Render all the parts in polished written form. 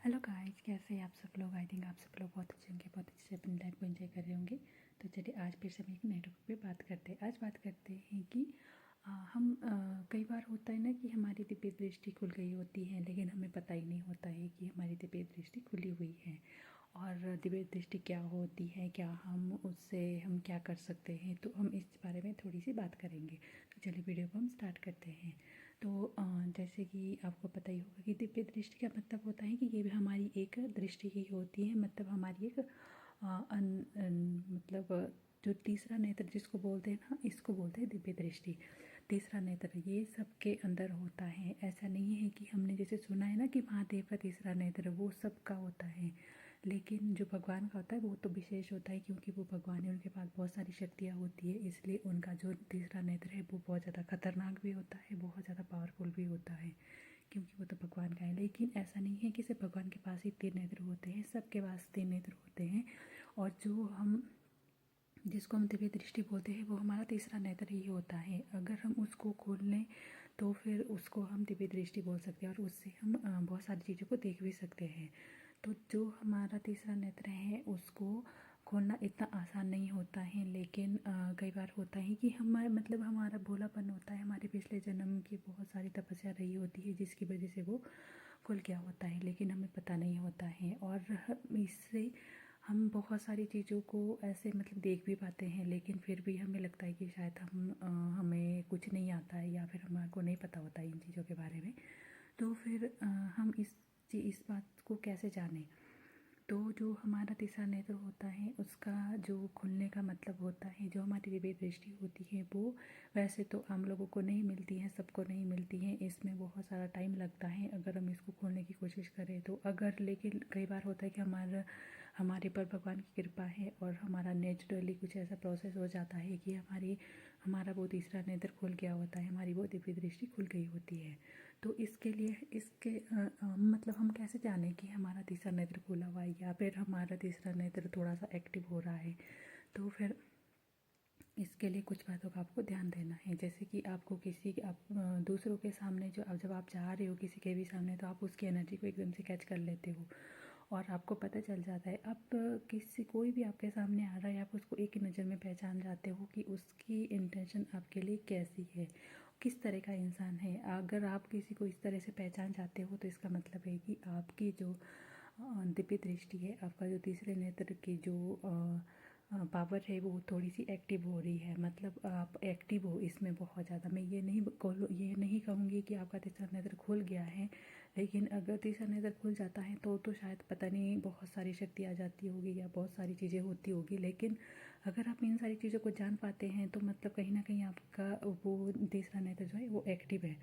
Hello guys, कैसे हैं आप सब लोग। आई थिंक आप सब लोग बहुत अच्छे होंगे, बहुत अच्छे से अपनी लाइफ को एंजॉय कर रहे होंगे। तो चलिए आज फिर से हम एक नए टॉपिक पे बात करते हैं। आज बात करते हैं कि कई बार होता है ना कि हमारी दिव्य दृष्टि खुल गई होती है, लेकिन हमें पता ही नहीं होता है कि हमारी दिव्य दृष्टि खुली हुई है। और दिव्य दृष्टि क्या होती है, क्या हम उससे हम क्या कर सकते हैं, तो हम इस बारे में थोड़ी सी बात करेंगे। तो चलिए वीडियो को हम स्टार्ट करते हैं। तो जैसे कि आपको पता ही होगा कि दिव्य दृष्टि का मतलब होता है कि ये भी हमारी एक दृष्टि ही होती है। मतलब हमारी एक मतलब जो तीसरा नेत्र जिसको बोलते हैं ना, इसको बोलते हैं दिव्य दृष्टि। तीसरा नेत्र ये सबके अंदर होता है। ऐसा नहीं है कि हमने जैसे सुना है ना कि महादेव का तीसरा नेत्र वो सबका होता है, लेकिन जो भगवान का होता है वो तो विशेष होता है, क्योंकि वो भगवान है, उनके पास बहुत सारी शक्तियाँ होती है। इसलिए उनका जो तीसरा नेत्र है वो बहुत ज़्यादा खतरनाक भी होता है, बहुत ज़्यादा पावरफुल भी होता है, क्योंकि वो तो भगवान का है। लेकिन ऐसा नहीं है कि सिर्फ भगवान के पास ही तीन नेत्र होते हैं, सबके पास तीन नेत्र होते हैं। और जो हम जिसको हम दिव्य दृष्टि बोलते हैं वो हमारा तीसरा नेत्र ही होता है। अगर हम उसको खोल लें तो फिर उसको हम दिव्य दृष्टि बोल सकते हैं, और उससे हम बहुत सारी चीज़ों को देख भी सकते हैं। तो जो हमारा तीसरा नेत्र है उसको खोलना इतना आसान नहीं होता है, लेकिन कई बार होता है कि हमारे मतलब हमारा भोलापन होता है, हमारे पिछले जन्म की बहुत सारी तपस्या रही होती है जिसकी वजह से वो खुल गया होता है, लेकिन हमें पता नहीं होता है। और इससे हम बहुत सारी चीज़ों को ऐसे मतलब देख भी पाते हैं, लेकिन फिर भी हमें लगता है कि शायद हमें कुछ नहीं आता है, या फिर हमारे को नहीं पता होता है इन चीज़ों के बारे में। तो फिर हम इस बात को कैसे जानें। तो जो हमारा तीसरा नेत्र होता है उसका जो खुलने का मतलब होता है, जो हमारी दिव्य दृष्टि होती है वो वैसे तो आम लोगों को नहीं मिलती है, सबको नहीं मिलती है। इसमें बहुत सारा टाइम लगता है अगर हम इसको खोलने की कोशिश करें तो। अगर लेकिन कई बार होता है कि हमारे पर भगवान की कृपा है और हमारा नेचुरली कुछ ऐसा प्रोसेस हो जाता है कि हमारा वो तीसरा नेत्र खुल गया होता है, हमारी वो दिव्य दृष्टि खुल गई होती है। तो इसके लिए मतलब हम कैसे जानें कि हमारा तीसरा नेत्र खुला हुआ है या फिर हमारा तीसरा नेत्र थोड़ा सा एक्टिव हो रहा है। तो फिर इसके लिए कुछ बातों का आपको ध्यान देना है। जैसे कि आपको दूसरों के सामने जब आप जा रहे हो किसी के भी सामने, तो आप उसकी एनर्जी को एकदम से कैच कर लेते हो और आपको पता चल जाता है। आप कोई भी आपके सामने आ रहा है, आप उसको एक ही नज़र में पहचान जाते हो कि उसकी इंटेंशन आपके लिए कैसी है, किस तरह का इंसान है। अगर आप किसी को इस तरह से पहचान जाते हो तो इसका मतलब है कि आपकी जो दिव्य दृष्टि है, आपका जो तीसरे नेत्र की जो पावर है वो थोड़ी सी एक्टिव हो रही है। मतलब आप एक्टिव हो इसमें बहुत ज़्यादा। मैं ये नहीं कहूँगी कि आपका तीसरा नेत्र खुल गया है, लेकिन अगर तीसरा नेत्र खुल जाता है तो शायद पता नहीं बहुत सारी शक्ति आ जाती होगी या बहुत सारी चीज़ें होती होगी। लेकिन अगर आप इन सारी चीज़ों को जान पाते हैं तो मतलब कहीं ना कहीं आपका वो तीसरा नेत्र जो है वो एक्टिव है।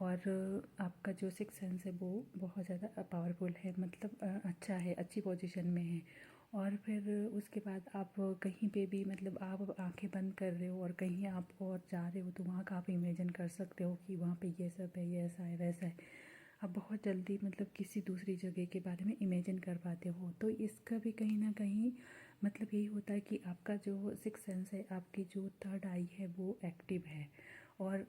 और आपका जो सिक्स सेंस है वो बहुत ज़्यादा पावरफुल है, मतलब अच्छा है, अच्छी पोजीशन में है। और फिर उसके बाद आप कहीं पे भी मतलब आप आंखें बंद कर रहे हो और कहीं आप और जा रहे हो तो वहाँ का आप इमेजिन कर सकते हो कि वहाँ पे ये सब है, ये ऐसा है, वैसा है। आप बहुत जल्दी मतलब किसी दूसरी जगह के बारे में इमेजिन कर पाते हो। तो इसका भी कहीं ना कहीं मतलब यही होता है कि आपका जो सिक्स सेंस है, आपकी जो थर्ड आई है वो एक्टिव है। और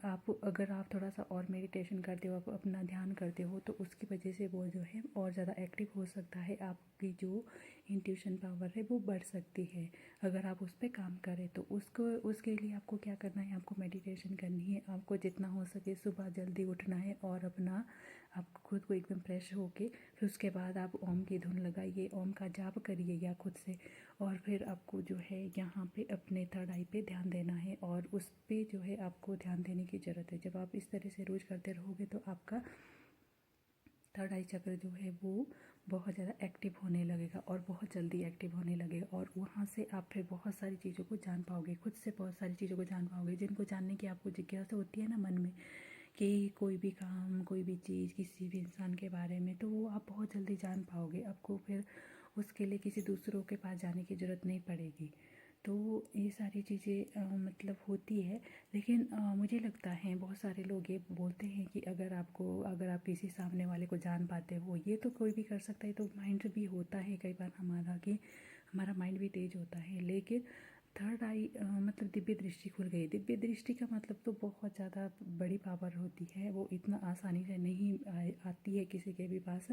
अगर आप थोड़ा सा और मेडिटेशन करते हो, आप अपना ध्यान करते हो, तो उसकी वजह से वो जो है और ज़्यादा एक्टिव हो सकता है। आपकी जो इंट्यूशन पावर है वो बढ़ सकती है अगर आप उस पर काम करें। तो उसके लिए आपको क्या करना है, आपको मेडिटेशन करनी है। आपको जितना हो सके सुबह जल्दी उठना है और आप खुद को एकदम फ्रेश होके फिर उसके बाद आप ओम की धुन लगाइए, ओम का जाप करिए या खुद से। और फिर आपको जो है यहाँ पे अपने थर्ड आई पे ध्यान देना है, और उस पे जो है आपको ध्यान देने की ज़रूरत है। जब आप इस तरह से रोज़ करते रहोगे तो आपका थर्ड आई चक्र जो है वो बहुत ज़्यादा एक्टिव होने लगेगा और बहुत जल्दी एक्टिव होने लगेगा। और वहाँ से आप फिर बहुत सारी चीज़ों को जान पाओगे, खुद से बहुत सारी चीज़ों को जान पाओगे जिनको जानने की आपको जिज्ञासा होती है ना मन में, कि कोई भी काम, कोई भी चीज़, किसी भी इंसान के बारे में, तो वो आप बहुत जल्दी जान पाओगे। आपको फिर उसके लिए किसी दूसरों के पास जाने की ज़रूरत नहीं पड़ेगी। तो ये सारी चीज़ें मतलब होती है। लेकिन मुझे लगता है बहुत सारे लोग ये बोलते हैं कि अगर आप किसी सामने वाले को जान पाते हो, ये तो कोई भी कर सकता है। तो माइंड भी होता है कई बार हमारा कि हमारा माइंड भी तेज होता है, लेकिन थर्ड आई मतलब दिव्य दृष्टि खुल गई। दिव्य दृष्टि का मतलब तो बहुत ज़्यादा बड़ी पावर होती है, वो इतना आसानी से नहीं आती है किसी के भी पास।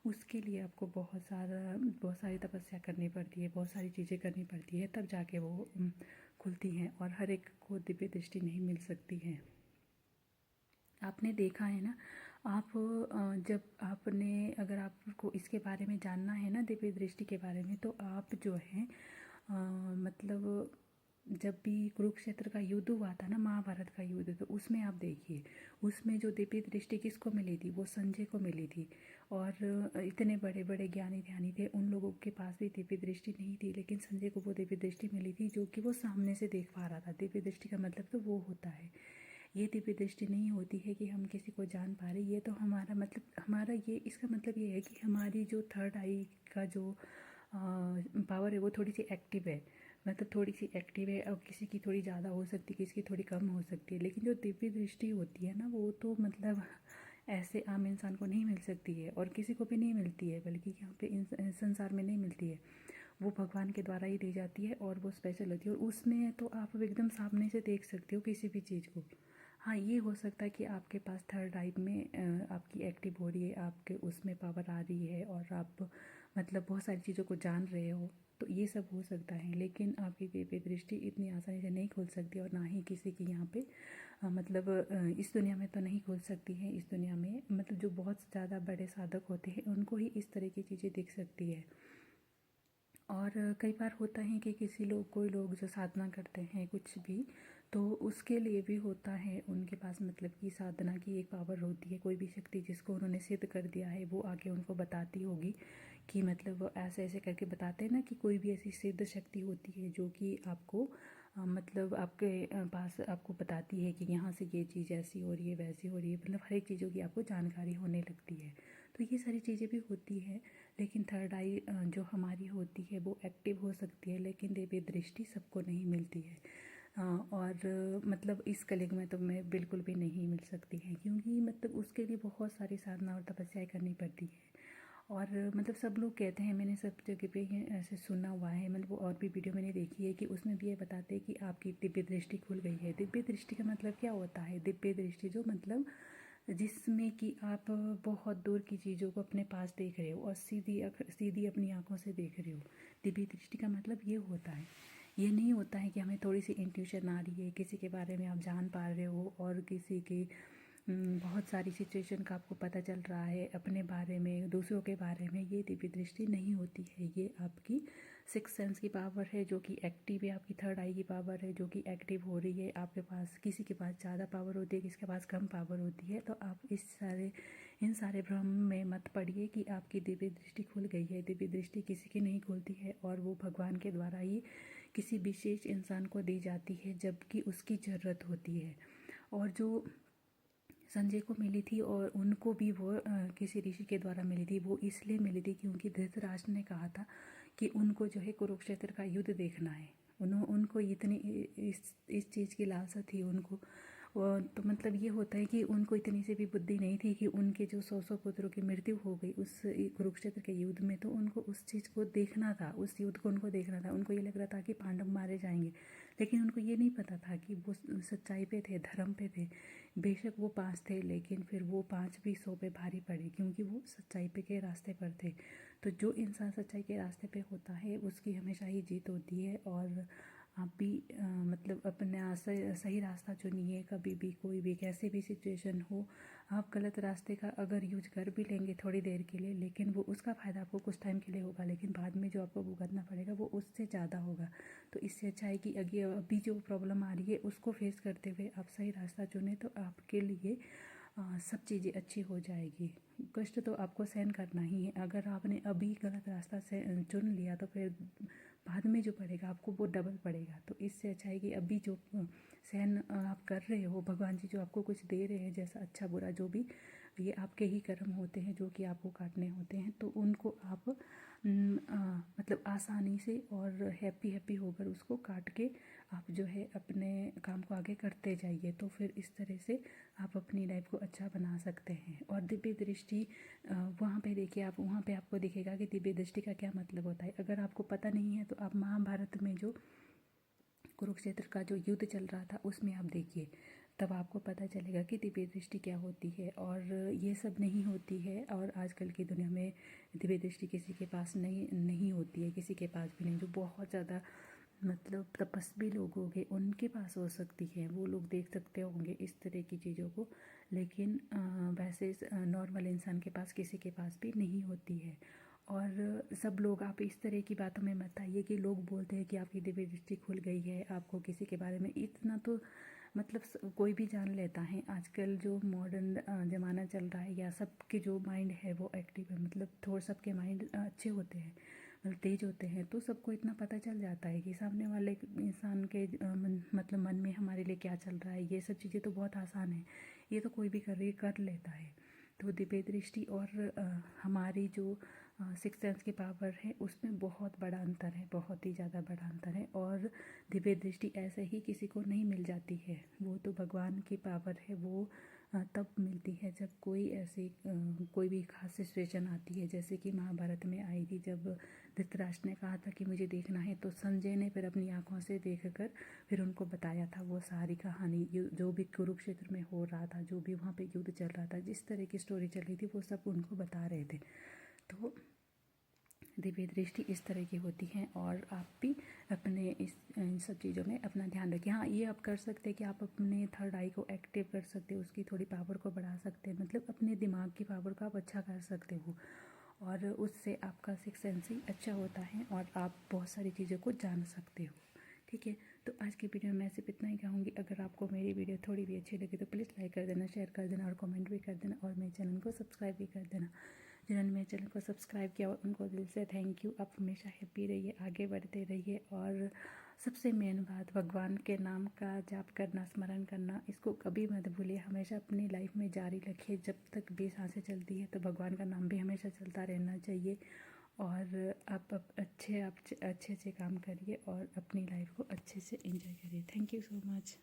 उसके लिए आपको बहुत सारी तपस्या करनी पड़ती है, बहुत सारी चीज़ें करनी पड़ती है, तब जाके वो खुलती हैं। और हर एक को दिव्य दृष्टि नहीं मिल सकती है। आपने देखा है ना, आप जब आपने अगर आपको इसके बारे में जानना है ना, दिव्य दृष्टि के बारे में, तो आप जो है मतलब जब भी कुरुक्षेत्र का युद्ध हुआ था ना, महाभारत का युद्ध, तो उसमें आप देखिए, उसमें जो दिव्य दृष्टि किसको मिली थी, वो संजय को मिली थी। और इतने बड़े बड़े ज्ञानी ध्यानी थे, उन लोगों के पास भी दिव्य दृष्टि नहीं थी, लेकिन संजय को वो दिव्य दृष्टि मिली थी जो कि वो सामने से देख पा रहा था। दिव्य दृष्टि का मतलब तो वो होता है। ये दिव्य दृष्टि नहीं होती है कि हम किसी को जान पा रहे, ये तो हमारा मतलब हमारा ये इसका मतलब ये है कि हमारी जो थर्ड आई का जो पावर है वो थोड़ी सी एक्टिव है, मतलब थोड़ी सी एक्टिव है। और किसी की थोड़ी ज़्यादा हो सकती है, किसी की थोड़ी कम हो सकती है। लेकिन जो दिव्य दृष्टि होती है ना, वो तो मतलब ऐसे आम इंसान को नहीं मिल सकती है, और किसी को भी नहीं मिलती है, बल्कि यहाँ पे संसार में नहीं मिलती है। वो भगवान के द्वारा ही दी जाती है, और वो स्पेशल होती है। और उसमें तो आप एकदम सामने से देख सकते हो किसी भी चीज़ को। हाँ, ये हो सकता है कि आपके पास थर्ड आई में आपकी एक्टिव हो रही है, आपके उसमें पावर आ रही है, और आप मतलब बहुत सारी चीज़ों को जान रहे हो, तो ये सब हो सकता है। लेकिन आपकी दिव्य दृष्टि इतनी आसानी से नहीं खुल सकती, और ना ही किसी की यहाँ पे मतलब इस दुनिया में तो नहीं खुल सकती है। इस दुनिया में मतलब जो बहुत ज़्यादा बड़े साधक होते हैं, उनको ही इस तरह की चीज़ें दिख सकती है। और कई बार होता है कि कोई लोग जो साधना करते हैं कुछ भी, तो उसके लिए भी होता है उनके पास, मतलब कि साधना की एक पावर होती है, कोई भी शक्ति जिसको उन्होंने सिद्ध कर दिया है, वो आके उनको बताती होगी कि मतलब वो ऐसे ऐसे करके बताते हैं ना, कि कोई भी ऐसी सिद्ध शक्ति होती है जो कि आपको मतलब आपके पास आपको बताती है कि यहाँ से ये चीज़ ऐसी हो रही है, वैसी हो रही है, मतलब हर एक चीज़ों की आपको जानकारी होने लगती है। तो ये सारी चीज़ें भी होती है। लेकिन थर्ड आई जो हमारी होती है वो एक्टिव हो सकती है, लेकिन दिव्य दृष्टि सबको नहीं मिलती है। और मतलब इस कलियुग में तो मैं बिल्कुल भी नहीं मिल सकती है, क्योंकि मतलब उसके लिए बहुत सारी साधना और तपस्याएं करनी पड़ती है। और मतलब सब लोग कहते हैं, मैंने सब जगह पे ये ऐसे सुना हुआ है, मतलब और भी वीडियो मैंने देखी है कि उसमें भी ये बताते हैं कि आपकी दिव्य दृष्टि खुल गई है। दिव्य दृष्टि का मतलब क्या होता है? दिव्य दृष्टि जो मतलब जिसमें कि आप बहुत दूर की चीज़ों को अपने पास देख रहे हो, और सीधी अपनी आंखों से देख रहे हो। दिव्य दृष्टि का मतलब ये होता है। ये नहीं होता है कि हमें थोड़ी सी इंट्यूशन आ रही है, किसी के बारे में आप जान पा रहे हो, और किसी के बहुत सारी सिचुएशन का आपको पता चल रहा है, अपने बारे में, दूसरों के बारे में। ये दिव्य दृष्टि नहीं होती है। ये आपकी सिक्स सेंस की पावर है जो कि एक्टिव है, आपकी थर्ड आई की पावर है जो कि एक्टिव हो रही है। आपके पास किसी के पास ज़्यादा पावर होती है, किसी के पास कम पावर होती है। तो आप इन सारे भ्रम में मत पड़िए कि आपकी दिव्य दृष्टि खुल गई है। दिव्य दृष्टि किसी की नहीं खुलती है, और वो भगवान के द्वारा ही किसी विशेष इंसान को दी जाती है जबकि उसकी ज़रूरत होती है। और जो संजय को मिली थी, और उनको भी वो किसी ऋषि के द्वारा मिली थी। वो इसलिए मिली थी क्योंकि धृतराष्ट्र ने कहा था कि उनको जो है कुरुक्षेत्र का युद्ध देखना है। उनको इतनी इस चीज़ की लालसा थी उनको। तो मतलब ये होता है कि उनको इतनी सी भी बुद्धि नहीं थी कि उनके जो 100 पुत्रों की मृत्यु हो गई उस कुरुक्षेत्र के युद्ध में, तो उनको उस चीज़ को देखना था, उस युद्ध को उनको देखना था। उनको ये लग रहा था कि पांडव मारे जाएंगे, लेकिन उनको ये नहीं पता था कि वो सच्चाई पे थे, धर्म पे थे। बेशक वो 5 थे, लेकिन फिर वो 5 भी 100 पे भारी पड़े, क्योंकि वो सच्चाई पे के रास्ते पर थे। तो जो इंसान सच्चाई के रास्ते पे होता है उसकी हमेशा ही जीत होती है। और आप भी मतलब अपना सही रास्ता चुनिए। कभी भी कोई भी कैसे भी सिचुएशन हो, आप गलत रास्ते का अगर यूज कर भी लेंगे थोड़ी देर के लिए, लेकिन वो उसका फ़ायदा आपको कुछ टाइम के लिए होगा, लेकिन बाद में जो आपको भुगतना पड़ेगा वो उससे ज़्यादा होगा। तो इससे अच्छा है कि अभी जो प्रॉब्लम आ रही है उसको फेस करते हुए आप सही रास्ता चुने, तो आपके लिए सब चीज़ें अच्छी हो जाएगी। कष्ट तो आपको सहन करना ही है। अगर आपने अभी गलत रास्ता से चुन लिया, तो फिर बाद में जो पड़ेगा आपको वो डबल पड़ेगा। तो इससे अच्छा है कि अभी जो सहन आप कर रहे हो, भगवान जी जो आपको कुछ दे रहे हैं, जैसा अच्छा बुरा जो भी, ये आपके ही कर्म होते हैं जो कि आपको काटने होते हैं। तो उनको आप मतलब आसानी से और हैप्पी होकर उसको काट के आप जो है अपने काम को आगे करते जाइए। तो फिर इस तरह से आप अपनी लाइफ को अच्छा बना सकते हैं। और दिव्य दृष्टि वहाँ पे देखिए, आप वहाँ पे आपको दिखेगा कि दिव्य दृष्टि का क्या मतलब होता है। अगर आपको पता नहीं है तो आप महाभारत में जो कुरुक्षेत्र का जो युद्ध चल रहा था उसमें आप देखिए, तब आपको पता चलेगा कि दिव्य दृष्टि क्या होती है। और ये सब नहीं होती है, और आजकल की दुनिया में दिव्य दृष्टि किसी के पास नहीं होती है, किसी के पास भी नहीं। जो बहुत ज़्यादा मतलब तपस्वी लोग होंगे उनके पास हो सकती है, वो लोग देख सकते होंगे इस तरह की चीज़ों को, लेकिन वैसे नॉर्मल इंसान के पास, किसी के पास भी नहीं होती है। और सब लोग, आप इस तरह की बातों में मत आइए कि लोग बोलते हैं कि आपकी दिव्य दृष्टि खुल गई है, आपको किसी के बारे में इतना तो मतलब कोई भी जान लेता है। आजकल जो मॉडर्न ज़माना चल रहा है, या सबके जो माइंड है वो एक्टिव है, मतलब थोड़ा सबके माइंड अच्छे होते हैं, मतलब तेज होते हैं, तो सबको इतना पता चल जाता है कि सामने वाले इंसान के मतलब मन में हमारे लिए क्या चल रहा है। ये सब चीज़ें तो बहुत आसान है, ये तो कोई भी कर लेता है। तो दिव्य दृष्टि और हमारी जो सिक्स सेंस की पावर है उसमें बहुत बड़ा अंतर है, बहुत ही ज़्यादा बड़ा अंतर है। और दिव्य दृष्टि ऐसे ही किसी को नहीं मिल जाती है, वो तो भगवान की पावर है। वो तब मिलती है जब कोई ऐसी कोई भी खास सिचुएशन आती है, जैसे कि महाभारत में आई थी, जब धृतराष्ट्र ने कहा था कि मुझे देखना है, तो संजय ने फिर अपनी आंखों से देखकर फिर उनको बताया था वो सारी कहानी, जो भी कुरुक्षेत्र में हो रहा था, जो भी वहाँ पे युद्ध चल रहा था, जिस तरह की स्टोरी चल रही थी, वो सब उनको बता रहे थे। तो दिव्य दृष्टि इस तरह की होती हैं, और आप भी अपने इन सब चीज़ों में अपना ध्यान रखिए। हाँ, ये आप कर सकते हैं कि आप अपने थर्ड आई को एक्टिव कर सकते हो, उसकी थोड़ी पावर को बढ़ा सकते हैं, मतलब अपने दिमाग की पावर को आप अच्छा कर सकते हो, और उससे आपका सिक्स सेंस ही अच्छा होता है, और आप बहुत सारी चीज़ों को जान सकते हो। ठीक है, तो आज की वीडियो में मैं सिर्फ इतना ही कहूँगी। अगर आपको मेरी वीडियो थोड़ी भी अच्छी लगी तो प्लीज़ लाइक कर देना, शेयर कर देना, और कमेंट भी कर देना, और मेरे चैनल को सब्सक्राइब भी कर देना। जिन्होंने मेरे चैनल को सब्सक्राइब किया उनको दिल से थैंक यू। आप हमेशा हैप्पी रहिए, आगे बढ़ते रहिए, और सबसे मेन बात, भगवान के नाम का जाप करना, स्मरण करना, इसको कभी मत भूलिए, हमेशा अपनी लाइफ में जारी रखिए। जब तक भी सांसें चलती है तो भगवान का नाम भी हमेशा चलता रहना चाहिए। और आप अच्छे अच्छे काम करिए, और अपनी लाइफ को अच्छे से एंजॉय करिए। Thank you so much.